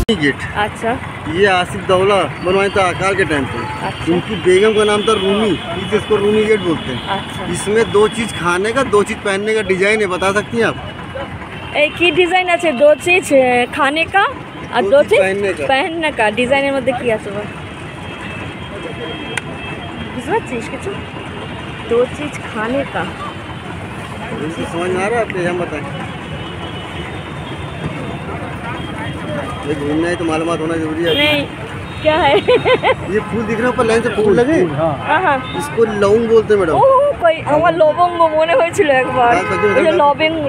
Gate. अच्छा ये आसिफ दौला बनवाए थे आकार के टाइम पे। अच्छा। उनकी बेगम का नाम था रूमी, इसको रूमी गेट बोलते हैं। अच्छा। इसमें 2 चीज़ खाने का 2 चीज़ पहनने का डिजाइन है, बता सकती हैं आप? एक ही डिजाइन আছে 2 चीज खाने का और 2 चीज पहनने का ডিজাইনের মধ্যে কি আছে বল? বুঝতে পারছিস কিছু? 2 चीज खाने का समझ में आ रहा है आपको? हम बताएं। ये घूमना है तो मालूमात होना जरूरी है। नहीं क्या है? ये फूल दिख रहा है ऊपर लाइन से फूल लगे। हाँ इसको लौंग बोलते हैं मैडम। ও কই আমার লবঙ্গ মনে হয়েছিল একবার। ওই যে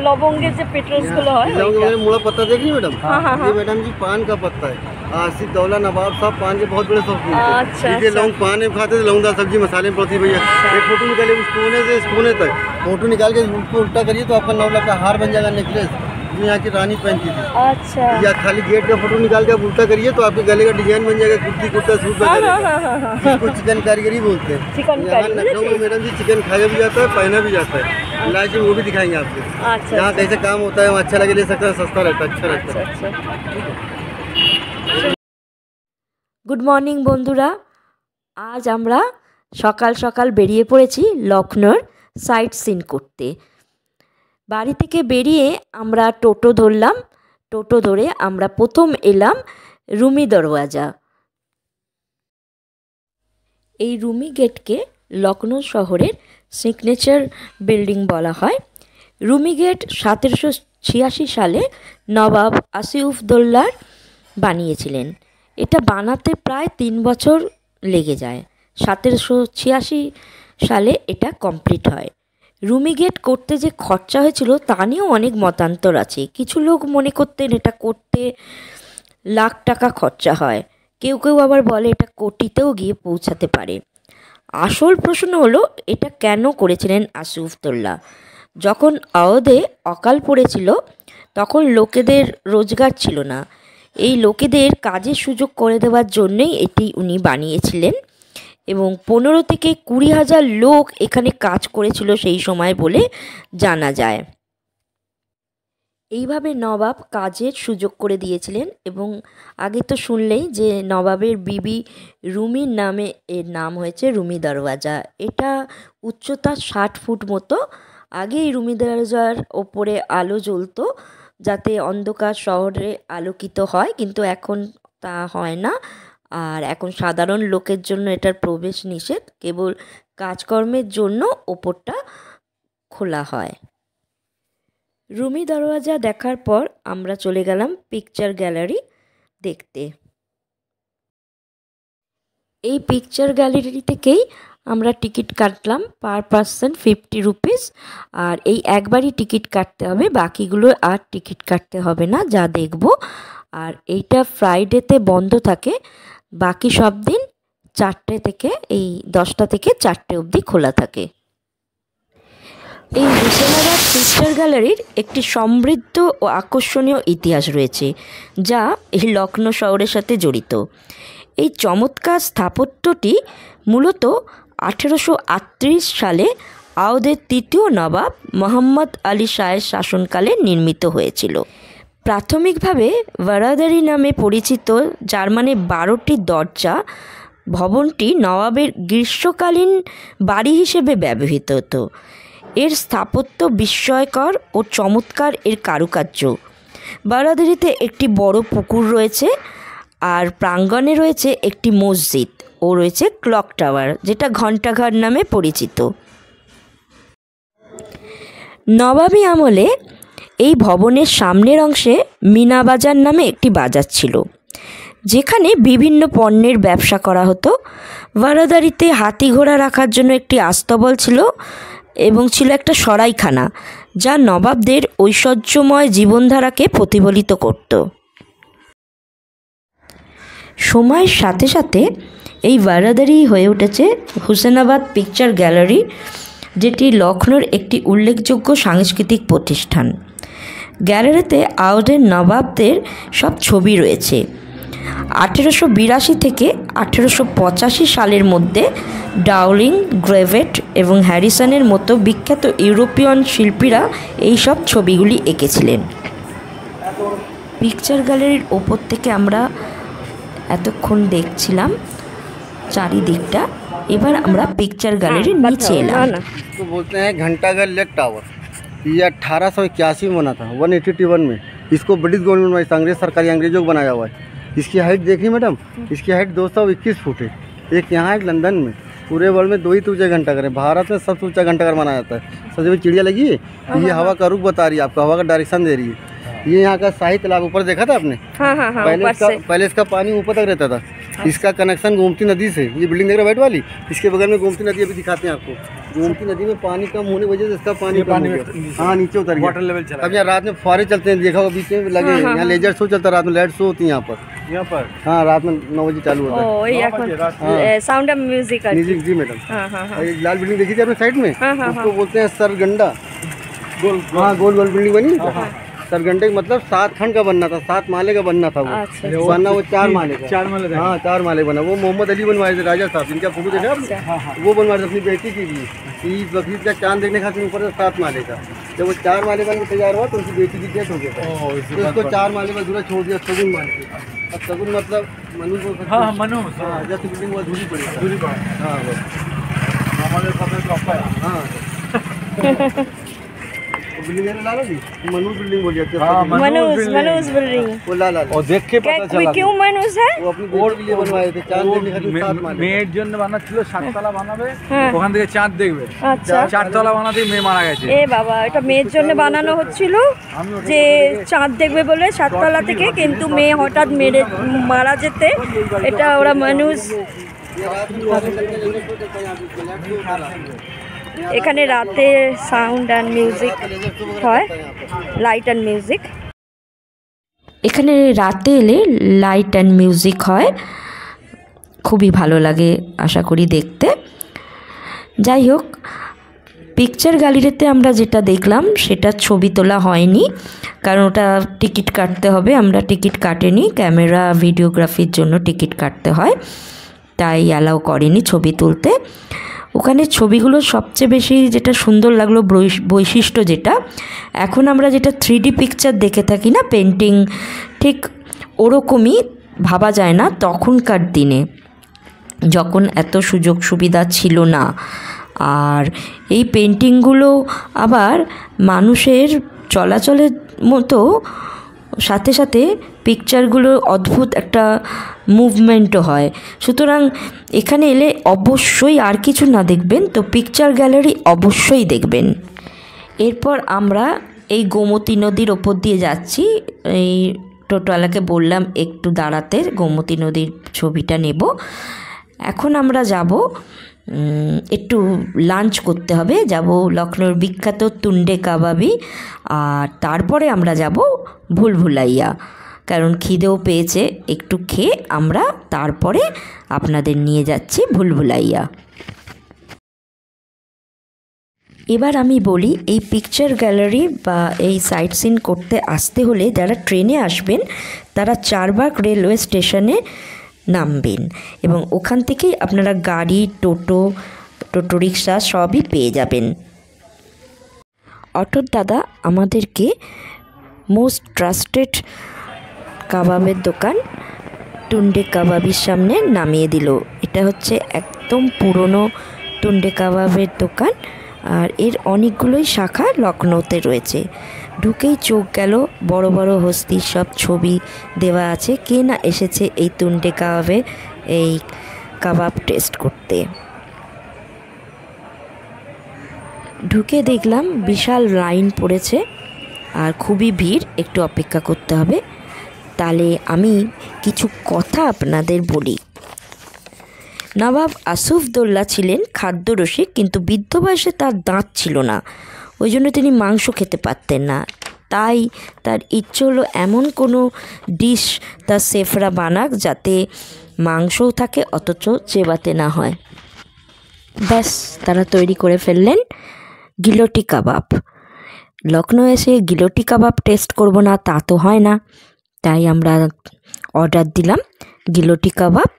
লবঙ্গের যে পেট্রোলস গুলো হয়। लौंग में मुड़ा पत्ता देख रही मैडम? हाँ। ये मैडम जी पान का पत्ता है। आसिफ दौला नवाब साहब पान के बहुत बड़े शौकीन थे। अच्छा। ये लौंग पान में खाते थे, लौंगदार सब्जी मसाले में पड़ती भैया। एक फोटो निकाले उस कोने से इस कोने तक, फोटो निकाल के उसको उल्टा करिए तो आपका 9 लाख का हार बन जाएगा, नेकलेस जो यहाँ की रानी पहनती थी। अच्छा। या खाली गेट का फोटो निकाल के आप उल्टा करिए तो आपके गले का डिजाइन बन जाएगा, कुर्ती कुर्ता सूट वगैरह। इसको चिकन कारीगरी बोलते हैं। चिकन यहाँ लखनऊ में मैडम जी चिकन खाया भी जाता है, पहना भी जाता है। लास्ट में वो भी दिखाएंगे आपको। अच्छा। यहाँ कैसे काम होता है, वहाँ अच्छा लगे ले सकता है, सस्ता रहता है, अच्छा रहता है। अच्छा। গুড মর্নিং বন্ধুরা, আজ আমরা সকাল সকাল বেরিয়ে পড়েছি লখনৌর সাইট সিন করতে। বাড়ি থেকে বেরিয়ে আমরা টোটো ধরলাম। টোটো ধরে আমরা প্রথম এলাম রুমি দরওয়াজা। এই রুমি গেটকে লখনৌ শহরের সিগনেচার বিল্ডিং বলা হয়। রুমি গেট 1786 সালে নবাব আসিফউদ্দৌলা বানিয়েছিলেন। এটা বানাতে প্রায় 3 বছর লেগে যায়। 1786 সালে এটা কমপ্লিট হয়। রুমি গেট করতে যে খরচা হয়েছিল তা নিয়েও অনেক মতান্তর আছে। কিছু লোক মনে করতেন এটা করতে লাখ টাকা খরচা হয়, কেউ কেউ আবার বলে এটা কোটিতেও গিয়ে পৌঁছাতে পারে। আসল প্রশ্ন হলো এটা কেন করেছিলেন আসিফউদ্দৌলা। যখন আওধে অকাল পড়েছিল তখন লোকেদের রোজগার ছিল না, এই লোকেদের কাজের সুযোগ করে দেওয়ার জন্যই এটি উনি বানিয়েছিলেন এবং 15 থেকে 20,000 লোক এখানে কাজ করেছিল সেই সময় বলে জানা যায়। এইভাবে নবাব কাজের সুযোগ করে দিয়েছিলেন এবং আগে তো শুনলেই যে নবাবের বিবি রুমির নামে এর নাম হয়েছে রুমি দরওয়াজা। এটা উচ্চতা 60 ফুট মতো। আগে এই রুমি দরওয়াজার ওপরে আলো জ্বলতো যাতে অন্ধকার শহরে আলোকিত হয়, কিন্তু এখন তা হয় না। আর এখন সাধারণ লোকের জন্য এটার প্রবেশ নিষেধ, কেবল কাজকর্মের জন্য ওপরটা খোলা হয়। রুমি দরওয়াজা দেখার পর আমরা চলে গেলাম পিকচার গ্যালারি দেখতে। এই পিকচার গ্যালারি থেকেই আমরা টিকিট কাটলাম পার পার্সন 50 রুপিস। আর এই একবারই টিকিট কাটতে হবে, বাকিগুলো আর টিকিট কাটতে হবে না যা দেখব। আর এইটা ফ্রাইডেতে বন্ধ থাকে, বাকি সব দিন 4টে থেকে এই 10টা থেকে 4টে অবধি খোলা থাকে। এই হুসেনাবাদ পিকচার গ্যালারির একটি সমৃদ্ধ ও আকর্ষণীয় ইতিহাস রয়েছে যা এই লখনৌ শহরের সাথে জড়িত। এই চমৎকার স্থাপত্যটি মূলত 1838 সালে আওধের 3য় নবাব মোহাম্মদ আলী শাহের শাসনকালে নির্মিত হয়েছিল। প্রাথমিকভাবে বারাদারি নামে পরিচিত, যার মানে 12টি দরজা, ভবনটি নবাবের গ্রীষ্মকালীন বাড়ি হিসেবে ব্যবহৃত হতো। এর স্থাপত্য বিস্ময়কর ও চমৎকার এর কারুকার্য। বারাদারিতে একটি বড় পুকুর রয়েছে আর প্রাঙ্গণে রয়েছে একটি মসজিদ ও রয়েছে ক্লক টাওয়ার, যেটা ঘণ্টাঘর নামে পরিচিত। নবাবী আমলে এই ভবনের সামনের অংশে মিনা বাজার নামে একটি বাজার ছিল, যেখানে বিভিন্ন পণ্যের ব্যবসা করা হতো। বারাদারিতে হাতি ঘোড়া রাখার জন্য একটি আস্তাবল ছিল এবং ছিল একটা সরাইখানা, যা নবাবদের ঐশ্বর্যময় জীবনধারাকে প্রতিফলিত করত। সময়ের সাথে সাথে এই বারাদারি হয়ে উঠেছে হুসেনাবাদ পিকচার গ্যালারি, যেটি লখনৌর একটি উল্লেখযোগ্য সাংস্কৃতিক প্রতিষ্ঠান। গ্যালারিতে আওধের নবাবদের সব ছবি রয়েছে। 1882 থেকে 1885 সালের মধ্যে ডাউলিং, গ্রেভেট এবং হ্যারিসনের মতো বিখ্যাত ইউরোপীয় শিল্পীরা এই সব ছবিগুলি এঁকেছিলেন। পিকচার গ্যালারির ওপর থেকে আমরা এতক্ষণ দেখছিলাম চারিদিকটা, এবার আমরা পিকচার গ্যালারির নিচে এলাম। इसको बोलते हैं घंटाघर लेक टावर। ये 1881 में बना था, 181 में। इसको ब्रिटिश गवर्नमेंट में अंग्रेज सरकारी अंग्रेजों को बनाया हुआ है। इसकी हाइट देखिए मैडम, इसकी हाइट 221 फुट है। एक यहाँ एक लंदन में। पूरे वर्ल्ड में 2 ही ऊंचे घंटाघर है। भारत में सबसे ऊंचा घंटाघर माना जाता है। सबसे बड़ी चिड़िया लगी है, ये हवा का रुख बता रही है आपको, हवा का डायरेक्शन दे रही है। ये यहाँ का शाही तालाब ऊपर देखा था आपने? हाँ, पहले इसका पानी ऊपर तक रहता था। इसका कनेक्शन गोमती नदी से, ये बिल्डिंग देख रहे व्हाइट वाली, इसके बगल में गोमती नदी अभी दिखाते हैं आपको। गोमती नदी में पानी कम होने की वजह से इसका पानी कम हो गया। हाँ, नीचे उतर गया, वाटर लेवल चला। अब यहाँ रात में फुहारे चलते हैं, देखा होगा बीच में लगे हैं। यहाँ लेजर शो चलता है रात में, लाइट शो होती है यहाँ पर। हाँ, रात में 9 बजे चालू होता है। Sound of music. म्यूजिक जी मैडम। एक लाल बिल्डिंग देखी थी आपने साइड में, उसको बोलते हैं सरगंडा। हाँ, गोल गोल बिल्डिंग बनी। सरगंडे का मतलब 7 खंड का बनना था, 7 माले का बनना था। वो बनना वो 4 माले का। 4 माले। हाँ, 4 माले बना। वो मोहम्मद अली बनवाए थे, राजा साहब, जिनका फोटो देखा आपने? वो बनवाए थे अपनी बेटी के लिए। ईद बकरीद का चांद देखने खातिर ऊपर से 7 माले का। जब वो 4 माले बन के तैयार हुआ तो उनकी बेटी की डेथ हो गया था, तो उसको 4 माले पर अधूरा छोड़ दिया, सगुन मान के। अब सगुन मतलब मनु को। हाँ, मनु। हाँ, जैसे बिल्डिंग वो अधूरी पड़ी। हाँ, हमारे हाँ बिल्डिंग लाला जी, मनूस बिल्डिंग बोल जाते हैं। मनूस बिल्डिंग। वो लाला और देख के पता चला क्यों मनूस है? वो अपनी बेटी के लिए बनवाए थे, चांद देखने खातिर 7 माले। মেয়ের জন্য বানাচ্ছিল 7 তলা বানাবে, ওখান থেকে চাঁদ দেখবে। আচ্ছা, 4 তলা বানাতেই মেয়ে মারা গেছে। এ বাবা, এটা মেয়ের জন্য বানানো হচ্ছিল যে চাঁদ দেখবে বলে 7 তলা থেকে, কিন্তু মেয়ে হঠাৎ মারা যেতে এটা ওরা মানুষ। এখানে রাতে সাউন্ড অ্যান্ড মিউজিক হয়, লাইট অ্যান্ড মিউজিক। এখানে রাতে এলে লাইট অ্যান্ড মিউজিক হয়, খুবই ভালো লাগে আশা করি দেখতে। যাই হোক, পিকচার গ্যালারিতে আমরা যেটা দেখলাম সেটা ছবি তোলা হয়নি, কারণ ওটা টিকিট কাটতে হবে। আমরা টিকিট কাটেনি, ক্যামেরা ভিডিওগ্রাফির জন্য টিকিট কাটতে হয়, তাই অ্যালাউ করেনি ছবি তুলতে। ওখানে ছবিগুলো সবচেয়ে বেশি যেটা সুন্দর লাগলো, বৈশিষ্ট্য যেটা, এখন আমরা যেটা 3D পিকচার দেখে থাকি না, পেন্টিং, ঠিক ওরকমই ভাবা যায় না তখনকার দিনে, যখন এত সুযোগ সুবিধা ছিল না। আর এই পেন্টিংগুলো আবার মানুষের চলাচলের মতো সাথে সাথে পিকচারগুলোর অদ্ভুত একটা মুভমেন্টও হয়। সুতরাং এখানে এলে অবশ্যই আর কিছু না দেখবেন তো পিকচার গ্যালারি অবশ্যই দেখবেন। এরপর আমরা এই গোমতী নদীর ওপর দিয়ে যাচ্ছি। এই টোটোওয়ালাকে বললাম একটু দাঁড়াতে, গোমতী নদীর ছবিটা নেব। এখন আমরা যাব, একটু লাঞ্চ করতে হবে, যাব লখনৌর বিখ্যাত টুন্ডে কাবাবি, আর তারপরে আমরা যাব ভুলভুলাইয়া, কারণ খিদেও পেয়েছে। একটু খেয়ে আমরা তারপরে আপনাদের নিয়ে যাচ্ছি ভুলভুলাইয়া। এবার আমি বলি, এই পিকচার গ্যালারি বা এই সাইট সিন করতে আসতে হলে যারা ট্রেনে আসবেন তারা চারবাগ রেলওয়ে স্টেশনে নামবেন, এবং ওখান থেকেই আপনারা গাড়ি, টোটো রিক্সা সবই পেয়ে যাবেন। অটোর দাদা আমাদেরকে মোস্ট ট্রাস্টেড কাবাবের দোকান টুন্ডে কাবাবির সামনে নামিয়ে দিল। এটা হচ্ছে একদম পুরনো টুন্ডে কাবাবের দোকান, আর এর অনেকগুলোই শাখা লখনৌতে রয়েছে। ঢুকেই চোখ গেল, বড় বড় হস্তির সব ছবি দেওয়া আছে। কে না এসেছে এই টুন্ডে কাবাবে এই কাবাব টেস্ট করতে। ঢুকে দেখলাম বিশাল লাইন পড়েছে আর খুবই ভিড়, একটু অপেক্ষা করতে হবে। তাহলে আমি কিছু কথা আপনাদের বলি। নবাব আসফদৌল্লা ছিলেন খাদ্যরসিক, কিন্তু বৃদ্ধ বয়সে তার দাঁত ছিল না, ওই জন্য তিনি মাংস খেতে পারতেন না। তাই তার ইচ্ছে হলো এমন কোনো ডিশ তার শেফরা বানাক যাতে মাংসও থাকে অথচ চেবাতে না হয়। ব্যাস, তারা তৈরি করে ফেললেন গিলোটি কাবাব। লখনৌ এসে গিলোটি কাবাব টেস্ট করব না তা তো হয় না, তাই আমরা অর্ডার দিলাম গিলোটি কাবাব,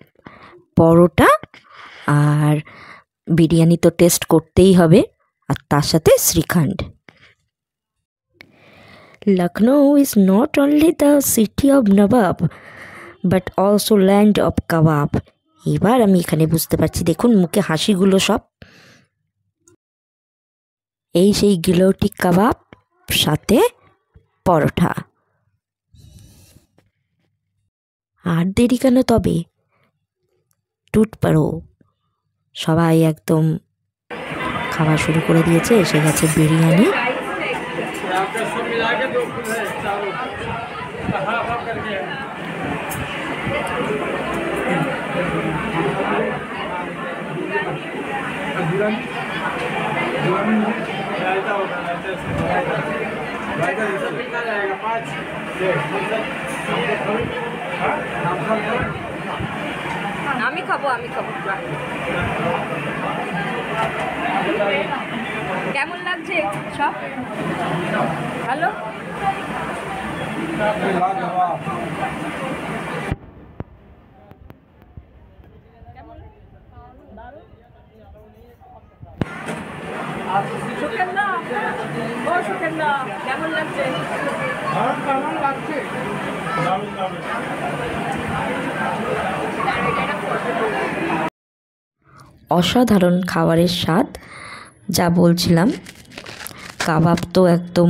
পরোটা আর বিরিয়ানি তো টেস্ট করতেই হবে, আর তার সাথে Shrikhand. Lucknow is not only the city of Nawab but also land of কাবাব। এবার আমি এখানে বুঝতে পারছি, দেখুন মুখে হাসিগুলো সব। এই সেই গিলৌটি কাবাব সাথে পরোটা। আর দেরি কেন তবে, টুট পারো। সবাই একদম খাওয়া শুরু করে দিয়েছে। এসে গেছে বিরিয়ানি। আমি খাবো। কেমন লাগছে সব? ভালো। কেমন লাগছে? অসাধারণ খাবারের স্বাদ। যা বলছিলাম, কাবাব তো একদম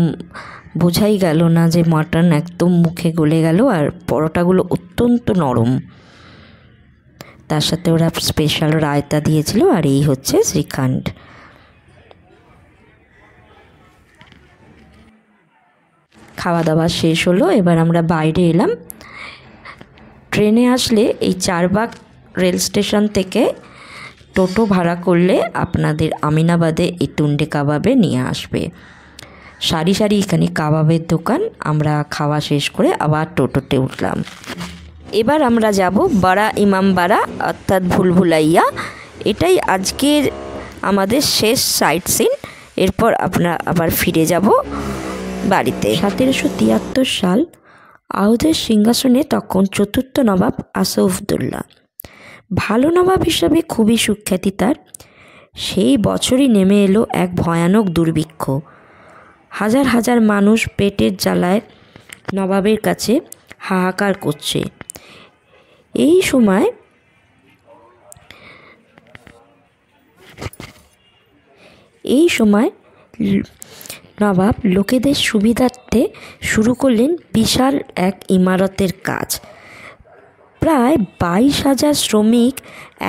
বোঝাই গেল না যে মাটন একদম মুখে গলে গেল। আর পরোটাগুলো অত্যন্ত নরম, তার সাথে ওরা স্পেশাল রায়তা দিয়েছিল। আর এই হচ্ছে শ্রীখণ্ড। খাওয়া দাওয়া শেষ হলো, এবার আমরা বাইরে এলাম। ট্রেনে আসলে এই চারবাগ রেল স্টেশন থেকে টোটো ভাড়া করলে আপনাদের আমিনাবাদে এই টুন্ডে কাবাবে নিয়ে আসবে। সারি সারি এখানে কাবাবের দোকান। আমরা খাওয়া শেষ করে আবার টোটোতে উঠলাম। এবার আমরা যাব বড়া ইমামবাড়া অর্থাৎ ভুলভুলাইয়া। এটাই আজকের আমাদের শেষ সাইট সিন। এরপর আমরা আবার ফিরে যাব বাড়িতে। 1773 সাল আওধের সিংহাসনে তখন চতুর্থ নবাব আসফউদ্দৌলা। ভালো নবাব হিসাবে খুবই সুখ্যাতি তার। সেই বছরই নেমে এলো এক ভয়ানক দুর্ভিক্ষ। হাজার হাজার মানুষ পেটের জ্বালায় নবাবের কাছে হাহাকার করছে। এই সময় নবাব লোকেদের সুবিধার্থে শুরু করলেন বিশাল এক ইমারতের কাজ। প্রায় 22,000 শ্রমিক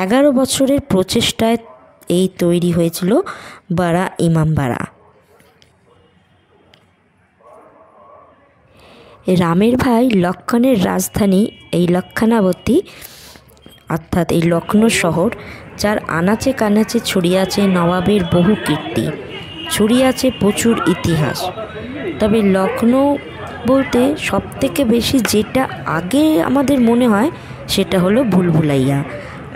11 বছরের প্রচেষ্টায় এই তৈরি হয়েছিল বড়া ইমামবাড়া। রামের ভাই লক্ষণের রাজধানী এই লক্ষণাবতী অর্থাৎ এই লখনৌ শহর, যার আনাচে কানাচে ছড়িয়ে আছে নবাবের বহু কীর্তি, ছড়িয়ে আছে প্রচুর ইতিহাস। তবে লখনৌ বলতে সবথেকে বেশি যেটা আগে আমাদের মনে হয় সেটা হলো ভুলভুলাইয়া।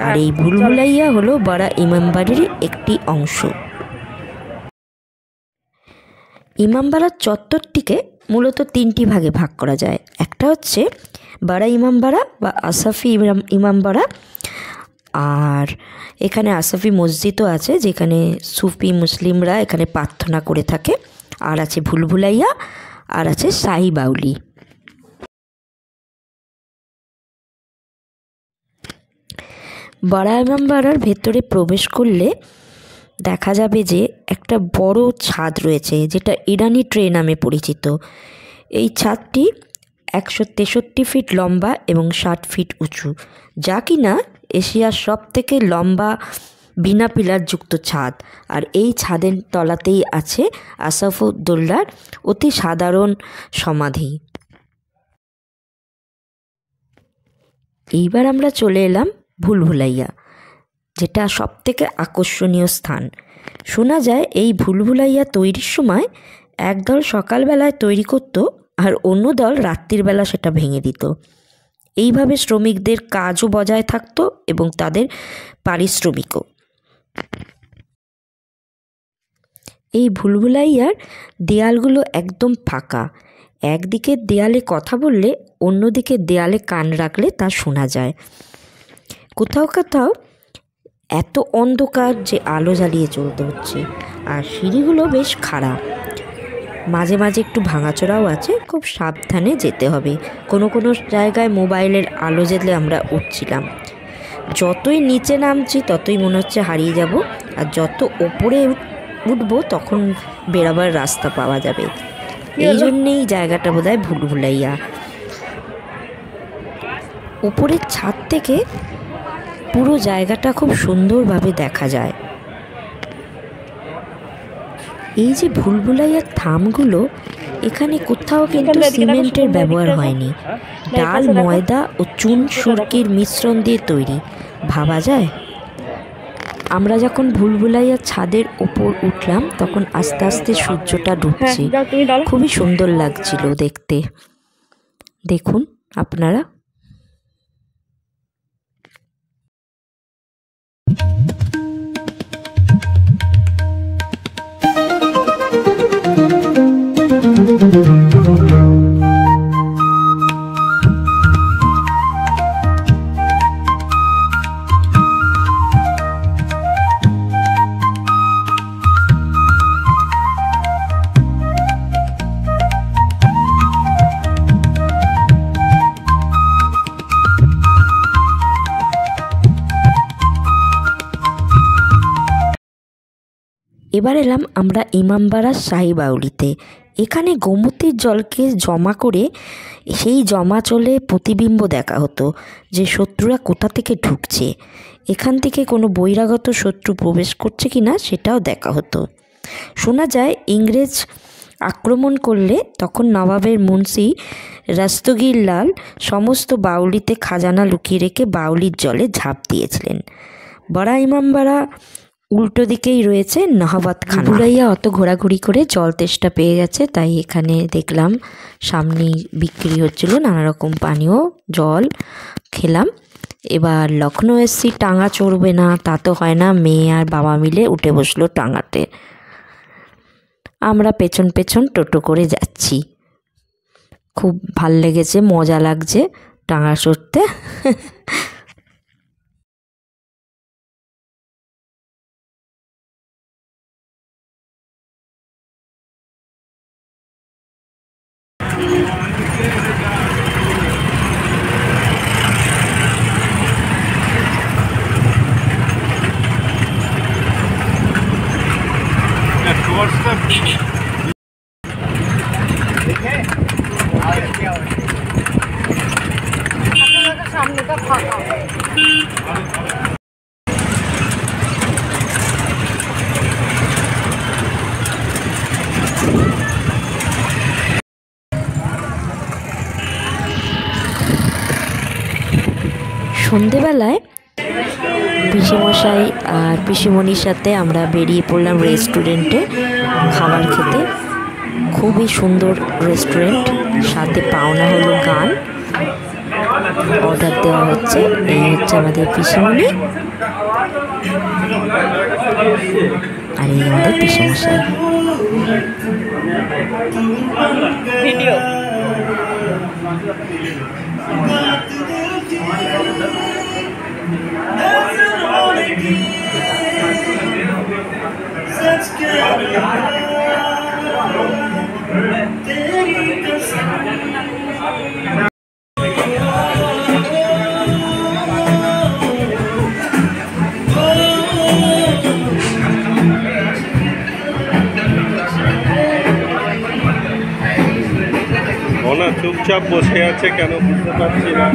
আর এই ভুলভুলাইয়া হলো বড়া ইমামবাড়ির একটি অংশ। ইমামবাড়ার চত্বরটিকে মূলত 3টি ভাগে ভাগ করা যায়। একটা হচ্ছে বড়া ইমামবাড়া বা আসাফি ইমামবাড়া। আর এখানে আসাফি মসজিদও আছে, যেখানে সুফি মুসলিমরা এখানে প্রার্থনা করে থাকে। আর আছে ভুলভুলাইয়া, আর আছে শাহী বাউলি। বড়া ইমামবাড়ার ভেতরে প্রবেশ করলে দেখা যাবে যে একটা বড় ছাদ রয়েছে, যেটা ইরানি ট্রে নামে পরিচিত। এই ছাদটি 163 ফিট লম্বা এবং 60 ফিট উঁচু, যা কিনা এশিয়ার সবথেকে লম্বা বিনা পিলারযুক্ত ছাদ। আর এই ছাদের তলাতেই আছে আসফউদ্দৌলার অতি সাধারণ সমাধি। এইবার আমরা চলে এলাম ভুলভুলাইয়া, যেটা সবথেকে আকর্ষণীয় স্থান। শোনা যায় এই ভুলভুলাইয়া তৈরির সময় একদল সকালবেলায় তৈরি করত আর অন্য দল রাত্রির বেলা সেটা ভেঙে দিত। এইভাবে শ্রমিকদের কাজও বজায় থাকতো এবং তাদের পারিশ্রমিকও। এই ভুলভুলাইয়ার দেয়ালগুলো একদম ফাঁকা। একদিকে দেয়ালে কথা বললে অন্যদিকে দেয়ালে কান রাখলে তা শোনা যায়। কোথাও কোথাও এত অন্ধকার যে আলো জ্বালিয়ে চলতে হচ্ছে। আর সিঁড়িগুলো বেশ খারাপ। মাঝে মাঝে একটু ভাঙাচোরাও আছে, খুব সাবধানে যেতে হবে। কোনো কোনো জায়গায় মোবাইলের আলো জ্বেলে আমরা উঠছিলাম। যতই নিচে নামছি ততই মনে হচ্ছে হারিয়ে যাব, আর যত ওপরে উঠবো তখন বেরোবার রাস্তা পাওয়া যাবে। এই জন্যেই জায়গাটা বোধহয় ভুলভুলাইয়া। উপরের ছাদ থেকে পুরো জায়গাটা খুব সুন্দরভাবে দেখা যায়। এই যে ভুলভুলাইয়ার থামগুলো, এখানে কোথাও কিন্তু সিমেন্টের ব্যবহার হয়নি। ডাল, ময়দা ও চুন সুরকির মিশ্রণ দিয়ে তৈরি। ভাবা যায়? আমরা যখন ভুলভুলাইয়ার ছাদের ওপর উঠলাম তখন আস্তে আস্তে সূর্যটা ডুবছে। খুবই সুন্দর লাগছিল দেখতে। দেখুন আপনারা। এবার এলাম আমরা ইমামবাড়া শাহী বাউলিতে। এখানে গোমতীর জলকে জমা করে সেই জমা চলে প্রতিবিম্ব দেখা হতো যে শত্রুরা কোথা থেকে ঢুকছে। এখান থেকে কোনো বহিরাগত শত্রু প্রবেশ করছে কি না সেটাও দেখা হতো। শোনা যায় ইংরেজ আক্রমণ করলে তখন নবাবের মুন্সি রাস্তগীর লাল সমস্ত বাউলিতে খাজানা লুকিয়ে রেখে বাউলির জলে ঝাঁপ দিয়েছিলেন। বড়া ইমামবাড়া উল্টো দিকেই রয়েছে নহবতখানা। ভুলভুলাইয়া অত ঘোরাঘুরি করে জল তেষ্টা পেয়ে গেছে, তাই এখানে দেখলাম সামনেই বিক্রি হচ্ছিল নানা রকম পানীয় জল, খেলাম। এবার লখনৌ এসছি, টাঙা চড়বে না তা তো হয় না। মেয়ে আর বাবা মিলে উঠে বসলো টাঙাতে। আমরা পেছন পেছন টোটো করে যাচ্ছি। খুব ভাল লেগেছে, মজা লাগছে টাঙা চড়তে। সন্ধেবেলায় পিসেমশাই আর পিসিমণির সাথে আমরা বেরিয়ে পড়লাম রেস্টুরেন্টে খাবার খেতে। খুবই সুন্দর রেস্টুরেন্ট, সাথে পাওনা হলো গান। অর্ডার দেওয়া হচ্ছে। এই হচ্ছে আমাদের পিসিমণি আর এই আমাদের পিসেমশাই। ভিডিও ওনার চুপচাপ বসে আছে কেন বুঝতে পারছি না।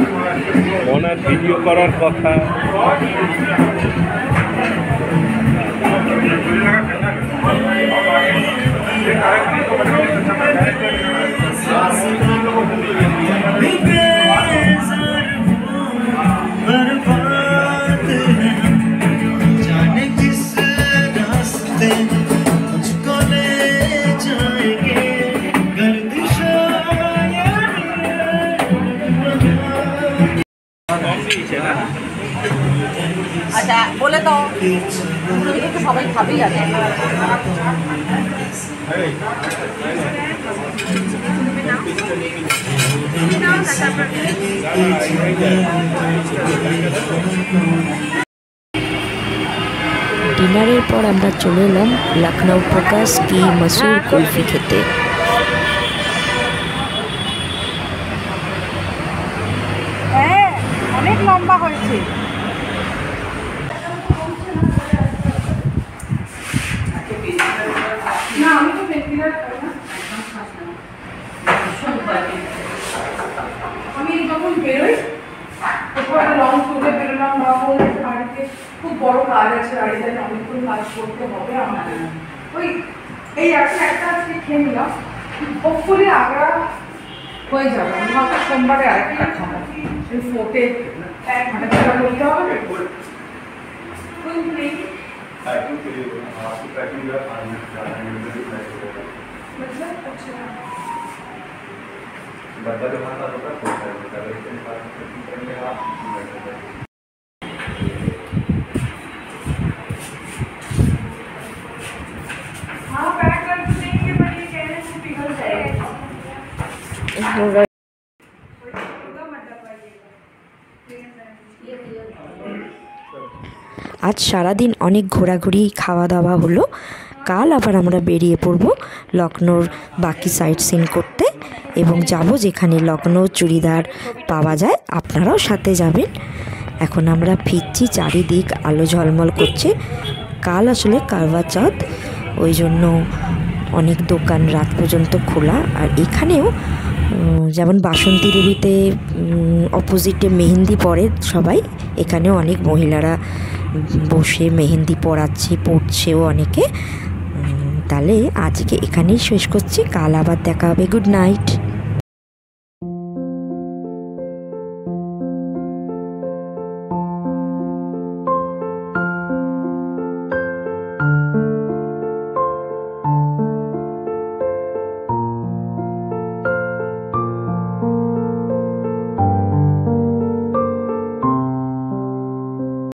ওনার ভিডিও করার কথা। আচ্ছা বলে তো সবাই খাবেই আছে। ডিনারের পর আমরা চলে এলাম লখনৌ প্রকাশ কি মসুর কুলফি খেতে। ঠিক। না আমি তো ব্যক্তিগত আমি যখন বেরোই কোথাও একটা লং ট্যুরে বেরোলাম বা কোনো বাড়িতে খুব বড় কাজ আছে, বাড়িতে অনেকক্ষণ কাজ করতে হবে আমার, ওই এই একটা আজকে খেয়ে নিলাম, হোপফুলি আগ্রা হয়ে যাবে। আমি হয়তো সোমবারে আরেকটা খাবো, এই ফোর্টে হাঁটাচলা করতে হবে। हाँ पैक कर देंगे पर ये कह रहे हैं पिघल जाएगा। আজ সারাদিন অনেক ঘোরাঘুরি খাওয়া দাওয়া হলো। কাল আবার আমরা বেরিয়ে পড়ব লখনৌর বাকি সাইট সিন করতে এবং যাব যেখানে লখনৌ চুড়িদার পাওয়া যায়, আপনারাও সাথে যাবেন। এখন আমরা ফিরছি, চারিদিক আলো ঝলমল করছে। কাল আসলে কারওয়া চৌথ, ওই জন্য অনেক দোকান রাত পর্যন্ত খোলা। আর এখানেও যেমন বাসন্তী দেবীতে অপোজিটে মেহেন্দি পড়ে সবাই, এখানেও অনেক মহিলারা বসে মেহেন্দি পড়ছেও অনেকে। তাহলে আজকে এখানেই শেষ করছি, কাল আবার দেখা হবে। Good night.